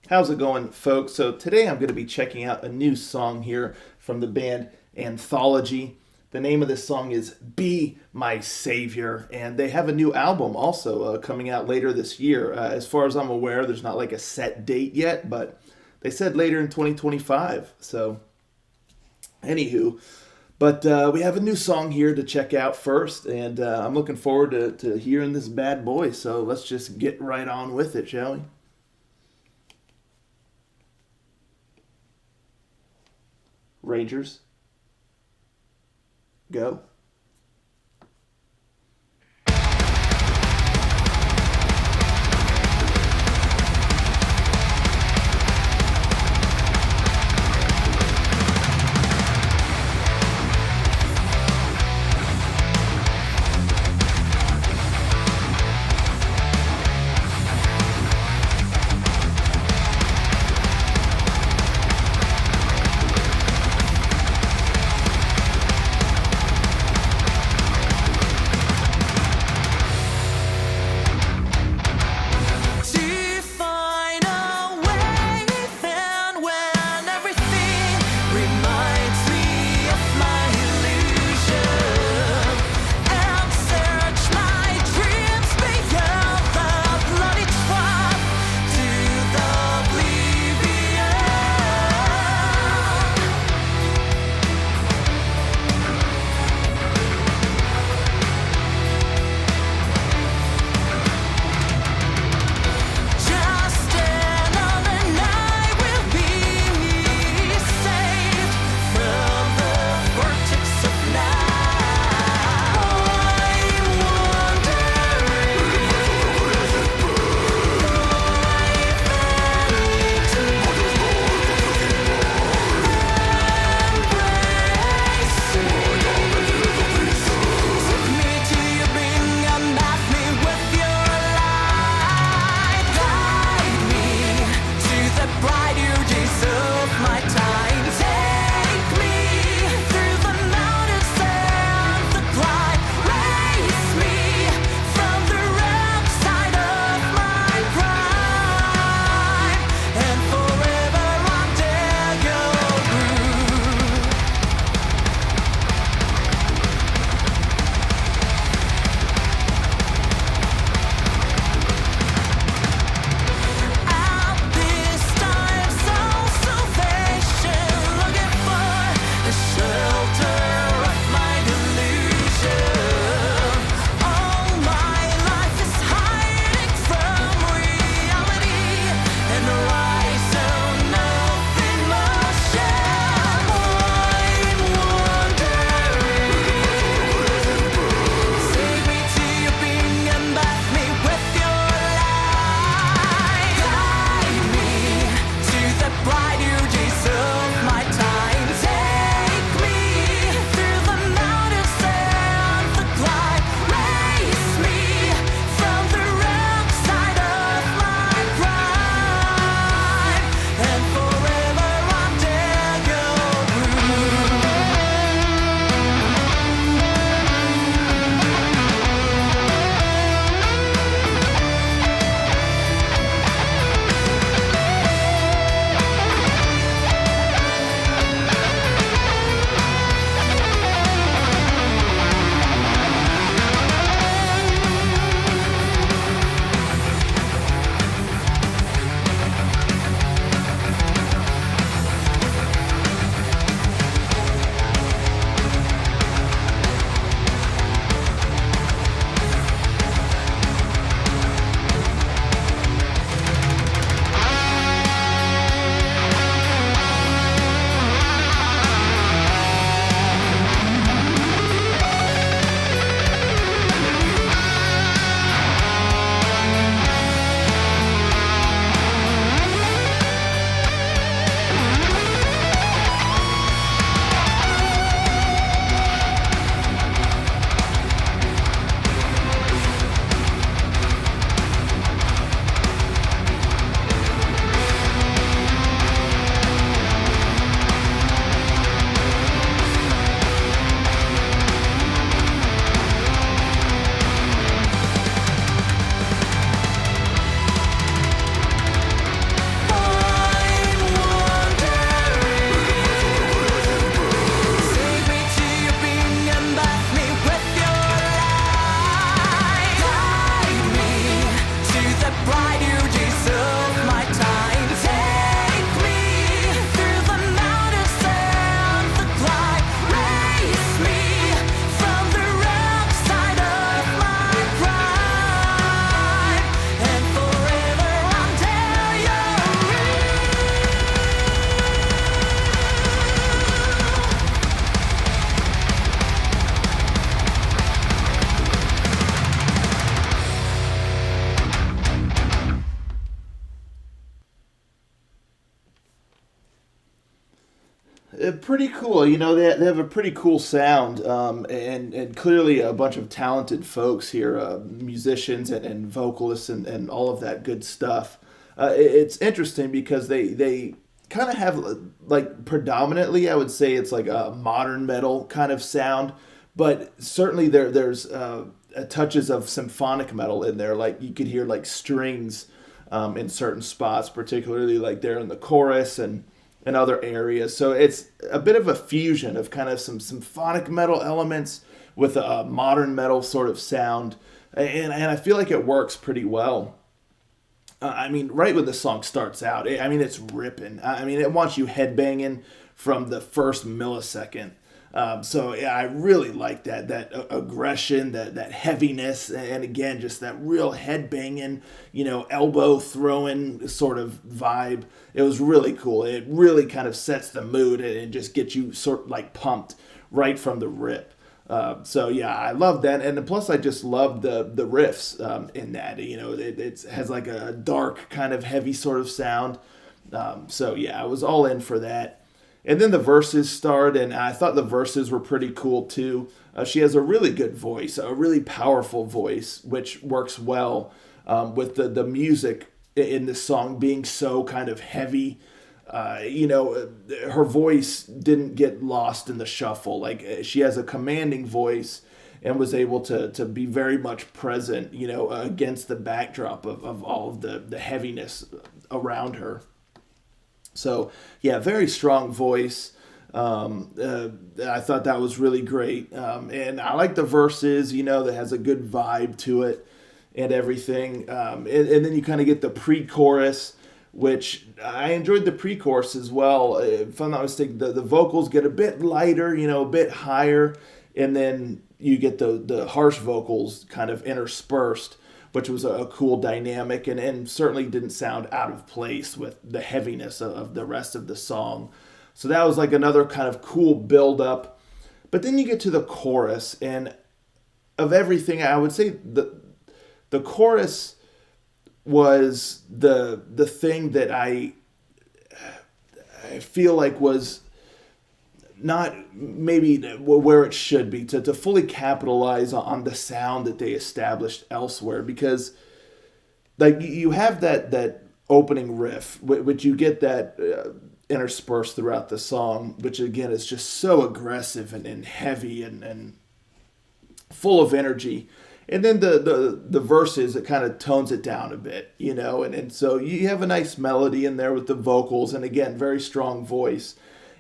How's it going, folks? So today I'm going to be checking out a new song here from the band Anthology. The name of this song is Be My Savior, and they have a new album also coming out later this year. As far as I'm aware, there's not like a set date yet, but they said later in 2025. So, anywho, but we have a new song here to check out first, and I'm looking forward to hearing this bad boy. So let's just get right on with it, shall we? Rangers, go. Pretty cool. They have a pretty cool sound, and clearly a bunch of talented folks here, musicians and vocalists and all of that good stuff. It's interesting because they kind of have like predominantly, I would say it's like a modern metal kind of sound, but certainly there's touches of symphonic metal in there. Like you could hear like strings in certain spots, particularly like there in the chorus and other areas. So it's a bit of a fusion of kind of some symphonic metal elements with a modern metal sort of sound. And I feel like it works pretty well. I mean, right when the song starts out, it's ripping. I mean, it wants you headbanging from the first millisecond. So yeah, I really like that aggression, that heaviness, and again, just that real headbanging, elbow throwing sort of vibe. It was really cool. It really kind of sets the mood and just gets you sort of like pumped right from the rip. So yeah, I love that, and plus I just love the riffs in that. It has like a dark kind of heavy sort of sound. So yeah, I was all in for that. And then the verses start, and I thought the verses were pretty cool too. She has a really good voice, a really powerful voice, which works well with the music in this song being so kind of heavy. Her voice didn't get lost in the shuffle. Like she has a commanding voice and was able to be very much present, against the backdrop of all of the heaviness around her. So yeah, very strong voice. I thought that was really great, and I like the verses. That has a good vibe to it and everything. And then you kind of get the pre-chorus, which I enjoyed the pre-chorus as well. If I'm not mistaken, the vocals get a bit lighter, a bit higher, and then you get the harsh vocals kind of interspersed, which was a cool dynamic and certainly didn't sound out of place with the heaviness of the rest of the song. So that was like another kind of cool build up. But then you get to the chorus, and of everything, I would say the chorus was the thing that I feel like was not maybe where it should be to fully capitalize on the sound that they established elsewhere, because like you have that opening riff which you get that interspersed throughout the song, which again is just so aggressive and heavy and full of energy. And then the verses, it kind of tones it down a bit, and so you have a nice melody in there with the vocals, and again, very strong voice.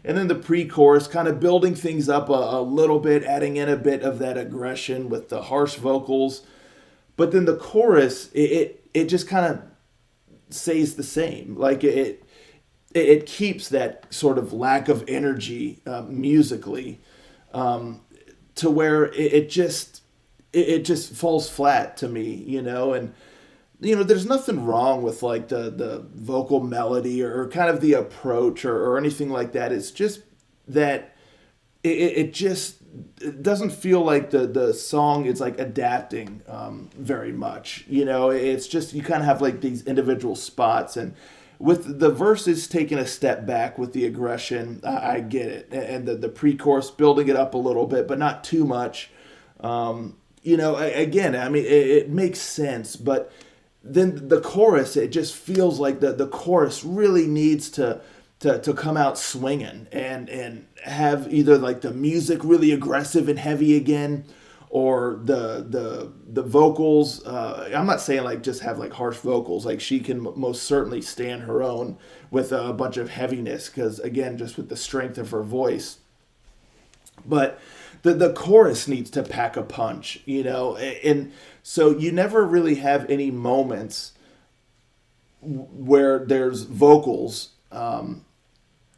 And then the pre-chorus kind of building things up a little bit, adding in a bit of that aggression with the harsh vocals. But then the chorus, it just kind of stays the same. Like it keeps that sort of lack of energy musically, to where it just falls flat to me, and there's nothing wrong with like the vocal melody or kind of the approach or anything like that. It's just that it doesn't feel like the song is like adapting very much. It's just you kind of have like these individual spots, and with the verses taking a step back with the aggression, I get it, and the pre-chorus building it up a little bit, but not too much. Again, I mean, it makes sense, but then the chorus, it just feels like the chorus really needs to come out swinging and have either like the music really aggressive and heavy again, or the vocals. I'm not saying like just have like harsh vocals. Like she can most certainly stand her own with a bunch of heaviness, because again, just with the strength of her voice. But the chorus needs to pack a punch, and so you never really have any moments where there's vocals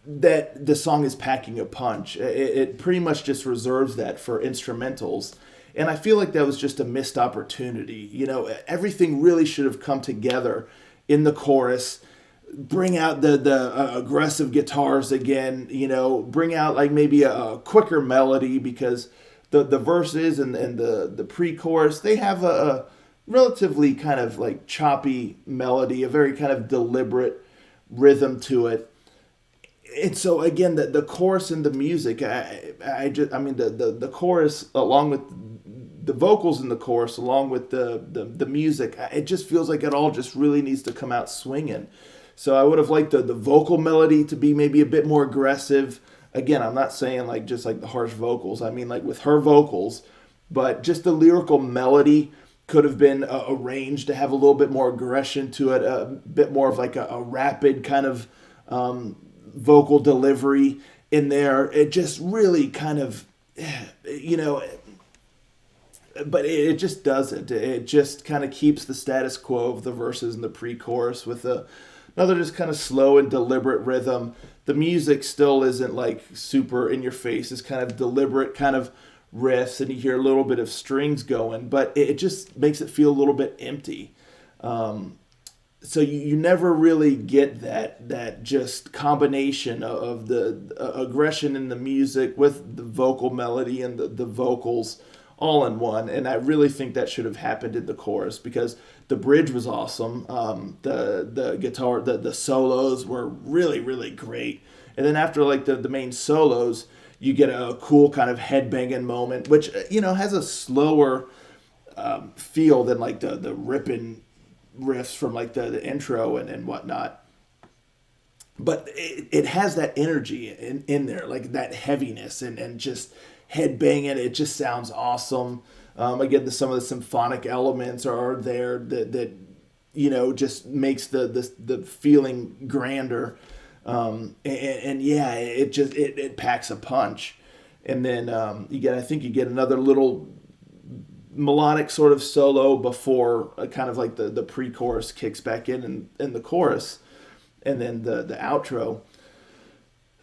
that the song is packing a punch. It pretty much just reserves that for instrumentals, and I feel like that was just a missed opportunity. Everything really should have come together in the chorus. Bring out the aggressive guitars again, bring out like maybe a quicker melody, because the verses and the pre-chorus, they have a relatively kind of like choppy melody, a very kind of deliberate rhythm to it. And so again, the chorus and the music, I mean the chorus along with the vocals in the chorus along with the music, it just feels like it all just really needs to come out swinging. So I would have liked the vocal melody to be maybe a bit more aggressive. Again, I'm not saying like just like the harsh vocals. I mean like with her vocals, but just the lyrical melody could have been arranged to have a little bit more aggression to it, a bit more of like a rapid kind of vocal delivery in there. It just really kind of, you know, but it just doesn't. It just kind of keeps the status quo of the verses and the pre-chorus with another just kind of slow and deliberate rhythm. The music still isn't like super in your face. It's kind of deliberate kind of riffs, and you hear a little bit of strings going, but it just makes it feel a little bit empty. So you never really get that just combination of the aggression in the music with the vocal melody and the vocals all in one. And I really think that should have happened in the chorus because the bridge was awesome. The guitar, the solos were really, really great. And then after like the main solos, you get a cool kind of headbanging moment, which, you know, has a slower feel than like the ripping riffs from like the intro and whatnot. But it has that energy in there, like that heaviness and just headbanging. It just sounds awesome. Again, some of the symphonic elements are there that you know just makes the feeling grander. And yeah, it packs a punch. And then I think you get another little melodic sort of solo before kind of like the pre-chorus kicks back in and the chorus, and then the outro.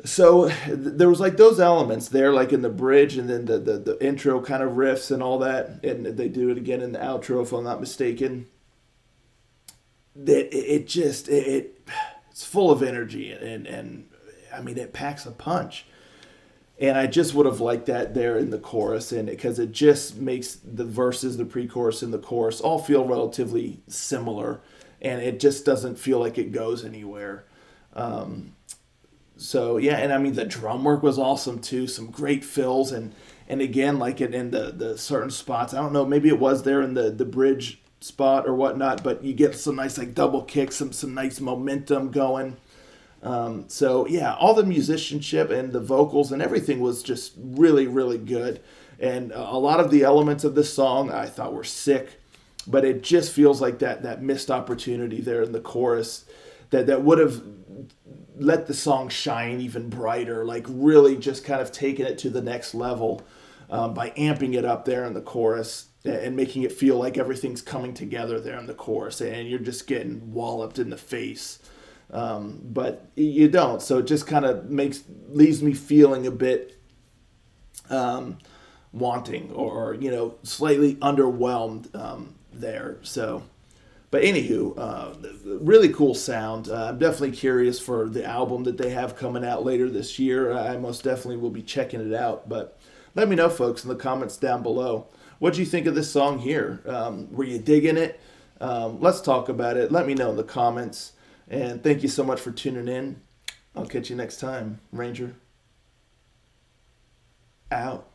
So there was like those elements there, like in the bridge, and then the intro kind of riffs and all that, and they do it again in the outro if I'm not mistaken. That it's full of energy and I mean it packs a punch. And I just would have liked that there in the chorus, and because it just makes the verses, the pre-chorus, and the chorus all feel relatively similar, and it just doesn't feel like it goes anywhere. So yeah, and I mean the drum work was awesome too. Some great fills, and again like in the certain spots. I don't know, maybe it was there in the bridge spot or whatnot, but you get some nice like double kicks, some nice momentum going. So yeah, all the musicianship and the vocals and everything was just really, really good. And a lot of the elements of this song I thought were sick, but it just feels like that missed opportunity there in the chorus that would have let the song shine even brighter, like really just kind of taking it to the next level by amping it up there in the chorus and making it feel like everything's coming together there in the chorus and you're just getting walloped in the face. But you don't, so it just kind of leaves me feeling a bit wanting or you know slightly underwhelmed there. So, but anywho, really cool sound. I'm definitely curious for the album that they have coming out later this year. I most definitely will be checking it out. But let me know, folks, in the comments down below. What do you think of this song here? Were you digging it? Let's talk about it. Let me know in the comments. And thank you so much for tuning in. I'll catch you next time. Ranger out.